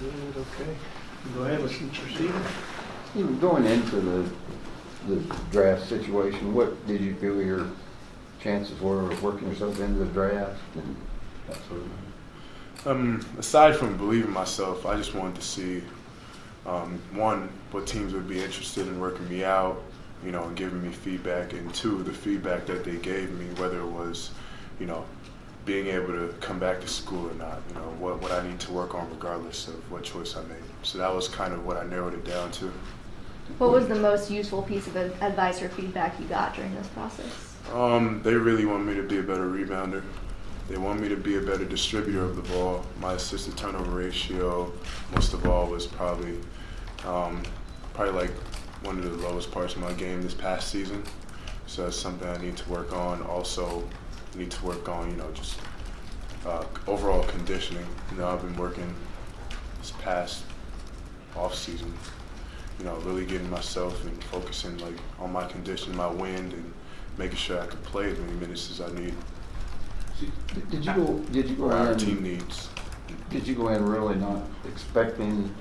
Good, okay. Go ahead with some proceedings. Even going into the draft situation, what did you feel your chances were of working yourself into the draft and that sort of thing? Aside from believing myself, I just wanted to see, one, what teams would be interested in working me out, and giving me feedback, and two, the feedback that they gave me, whether it was, being able to come back to school or not, what I need to work on regardless of what choice I made. So that was kind of what I narrowed it down to. What was the most useful piece of advice or feedback you got during this process? They really want me to be a better rebounder. They want me to be a better distributor of the ball. My assist to turnover ratio, most of all, was probably like one of the lowest parts of my game this past season. So that's something I need to work on. Also, need to work on, just overall conditioning. I've been working this past off season, really getting myself and focusing on my condition, my wind, and making sure I can play as many minutes as I need. Did you go Our in? team needs. Did you go in really not expecting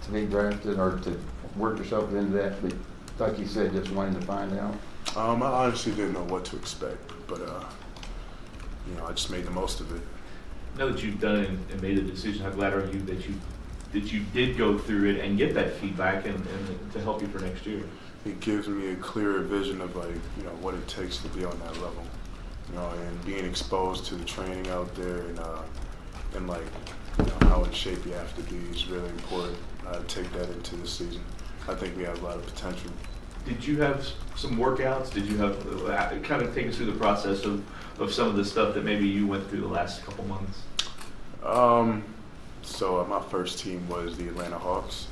to be drafted or to work yourself into that? But like you said, just wanting to find out. I honestly didn't know what to expect, but I just made the most of it. Now that you've done it and made a decision, how glad are you that you did go through it and get that feedback and to help you for next year? It gives me a clearer vision of what it takes to be on that level, and being exposed to the training out there and how in shape you have to be is really important. Take that into the season. I think we have a lot of potential. Did you have some workouts? Did you have kind of take us through the process of some of the stuff that maybe you went through the last couple months? So my first team was the Atlanta Hawks,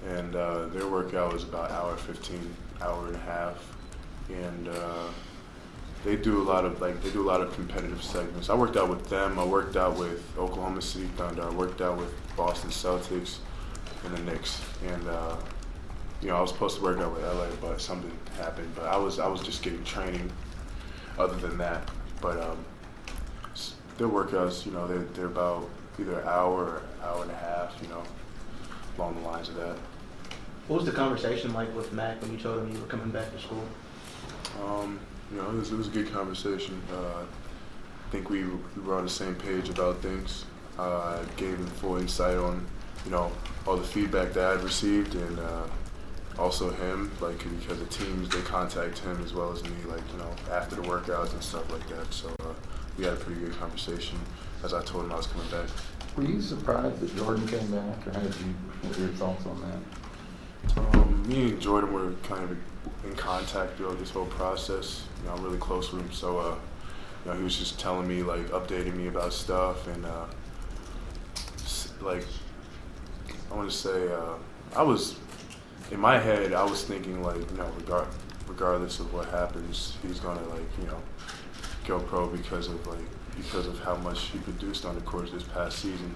and their workout was about hour 15, hour and a half, and they do a lot of competitive segments. I worked out with them. I worked out with Oklahoma City Thunder. I worked out with Boston Celtics and the Knicks, and I was supposed to work out with LA, but something happened. But I was just getting training other than that. But their workouts, they're about either an hour or hour and a half, along the lines of that. What was the conversation like with Mac when you told him you were coming back to school? It was a good conversation. I think we were on the same page about things. I gave him full insight on, all the feedback that I had received, and also him, because the teams, they contact him as well as me, after the workouts and stuff like that. So we had a pretty good conversation as I told him I was coming back. Were you surprised that Jordan came back, or what were your thoughts on that? Me and Jordan were kind of in contact throughout this whole process. I'm really close with him, so he was just telling me, updating me about stuff, and I want to say, in my head, I was thinking regardless of what happens, he's gonna go pro because of how much he produced on the court this past season.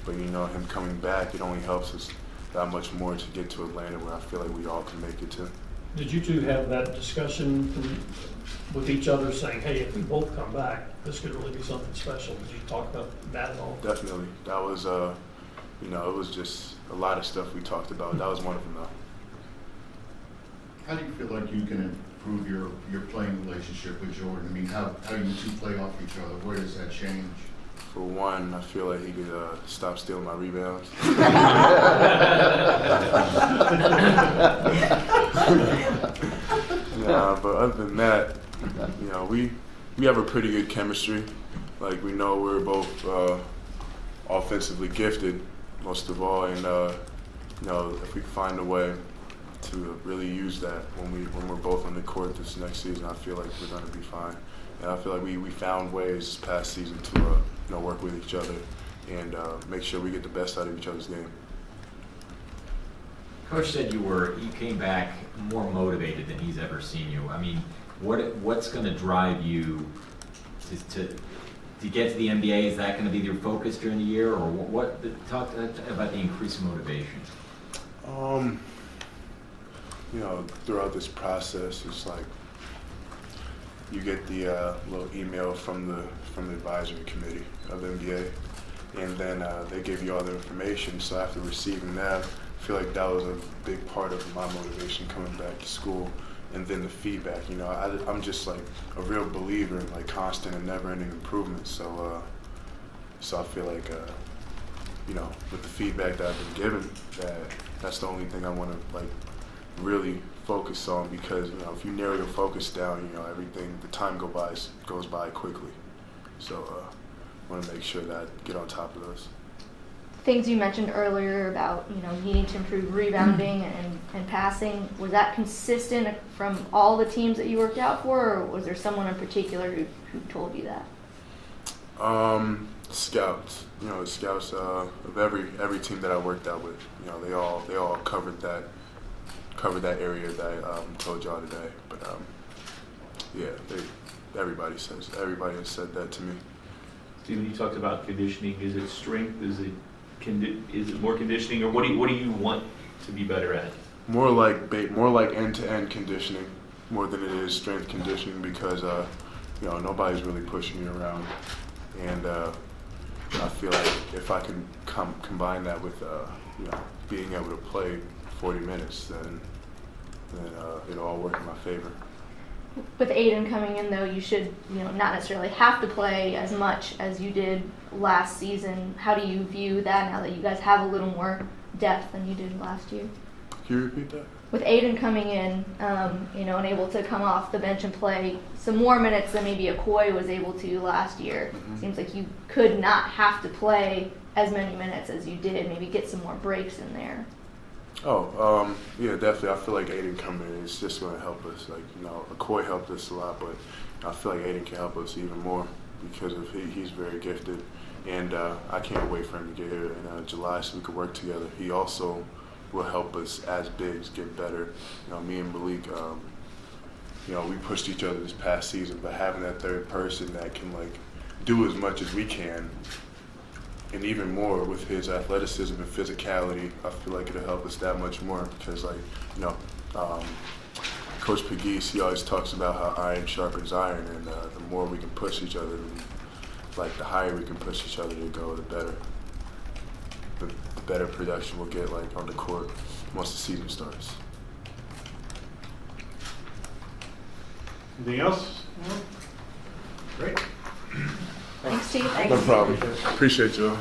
But him coming back, it only helps us that much more to get to Atlanta, where I feel like we all can make it to. Did you two have that discussion with each other, saying, "Hey, if we both come back, this could really be something special"? Did you talk about that at all? Definitely. That was, it was just a lot of stuff we talked about. That was one of them, though. How do you feel like you can improve your playing relationship with Jordan? I mean, how do you two play off each other? Where does that change? For one, I feel like he could stop stealing my rebounds. But other than that, we have a pretty good chemistry. We know we're both offensively gifted, most of all, and if we can find a way to really use that when we're both on the court this next season, I feel like we're going to be fine. And I feel like we found ways this past season to work with each other and make sure we get the best out of each other's game. Coach said you came back more motivated than he's ever seen you. I mean, what's going to drive you to get to the NBA? Is that going to be your focus during the year, or what? Talk about the increased motivation. Throughout this process, it's you get the little email from the advisory committee of the NBA, and then they give you all the information. So after receiving that, I feel like that was a big part of my motivation coming back to school. And then the feedback, you know, I'm just like a real believer in like constant and never-ending improvement. So I feel like, you know, with the feedback that I've been given, that's the only thing I want to like really focus on, because, you know, if you narrow your focus down, you know, everything, the time goes by quickly. So I want to make sure that I get on top of those. Things you mentioned earlier about, you know, needing to improve rebounding and passing, was that consistent from all the teams that you worked out for, or was there someone in particular who told you that? Scouts, you know, the scouts of every team that I worked out with, you know, they all covered that area that I told y'all today. But yeah, everybody has said that to me. Steven, you talked about conditioning. Is it strength? Is it more conditioning, or what do you want to be better at? More like end-to-end conditioning, more than it is strength conditioning, because you know, nobody's really pushing you around, and I feel like if I can combine that with you know, being able to play 40 minutes, then it'll all work in my favor. With Aiden coming in, though, you should, you know, not necessarily have to play as much as you did last season. How do you view that now that you guys have a little more depth than you did last year? Can you repeat that? With Aiden coming in, you know, and able to come off the bench and play some more minutes than maybe Okoye was able to last year, seems like you could not have to play as many minutes as you did. Maybe get some more breaks in there. Oh, yeah, definitely. I feel like Aiden coming in is just going to help us. Like, you know, Okoye helped us a lot, but I feel like Aiden can help us even more because of he's very gifted, and I can't wait for him to get here in July so we can work together. He also will help us as bigs get better. You know, me and Malik, you know, we pushed each other this past season, but having that third person that can like do as much as we can, and even more with his athleticism and physicality, I feel like it'll help us that much more, because, like, you know, Coach Pegues, he always talks about how iron sharpens iron, and the more we can push each other, like the higher we can push each other to go, the better. The better production we'll get, like, on the court once the season starts. Anything else? No? Great. Thanks, Steve. No problem. Appreciate you.